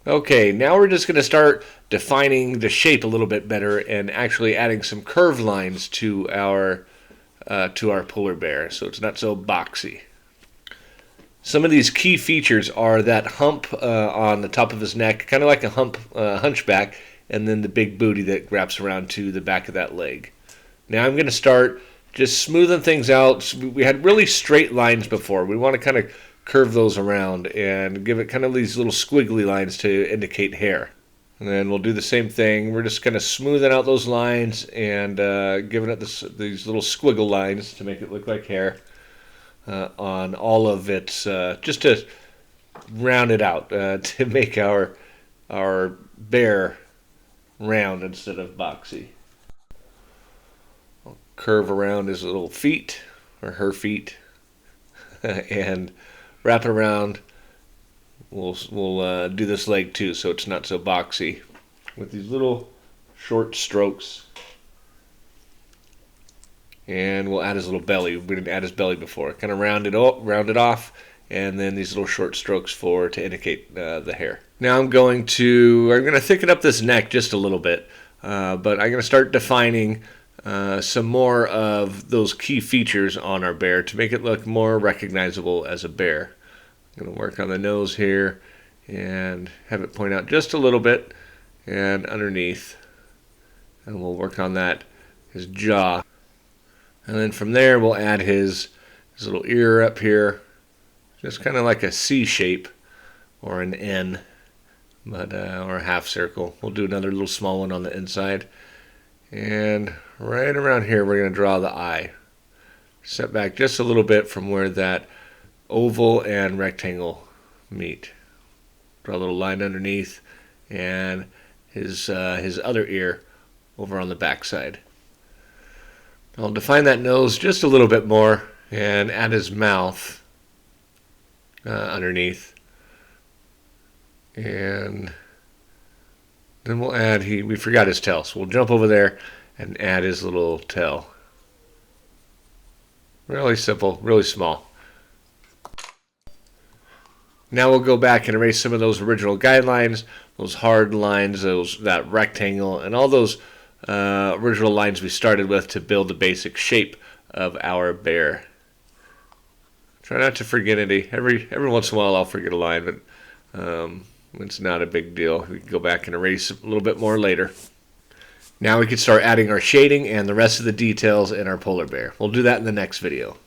Okay, now we're just going to start defining the shape a little bit better and actually adding some curved lines to our polar bear, so it's not so boxy. Some of these key features are that hump on the top of his neck, kind of like a hunchback, and then the big booty that wraps around to the back of that leg. Now I'm going to start just smoothing things out. We had really straight lines before. We want to kind of curve those around and give it kind of these little squiggly lines to indicate hair. And then we'll do the same thing. We're just kind of smoothing out those lines and giving it these little squiggle lines to make it look like hair on all of its, just to round it out, to make our bear round instead of boxy. I'll curve around his little feet, or her feet, and wrap it around. We'll do this leg too, so it's not so boxy, with these little short strokes. And we'll add his little belly. We didn't add his belly before. Kind of round it off, and then these little short strokes to indicate the hair. Now I'm going to thicken up this neck just a little bit, but I'm going to start defining some more of those key features on our bear to make it look more recognizable as a bear. I'm going to work on the nose here and have it point out just a little bit and underneath. And we'll work on his jaw. And then from there we'll add his little ear up here, just kind of like a C shape or an N, but or a half circle. We'll do another little small one on the inside. And right around here we're going to draw the eye. Set back just a little bit from where that oval and rectangle meet. Draw a little line underneath, and his other ear over on the back side. I'll define that nose just a little bit more and add his mouth underneath. And then we'll add, we forgot his tail, so we'll jump over there and add his little tail. Really simple, really small. Now we'll go back and erase some of those original guidelines, those hard lines, that rectangle, and all those original lines we started with to build the basic shape of our bear. Try not to forget any. Every once in a while I'll forget a line, but it's not a big deal. We can go back and erase a little bit more later. Now we can start adding our shading and the rest of the details in our polar bear. We'll do that in the next video.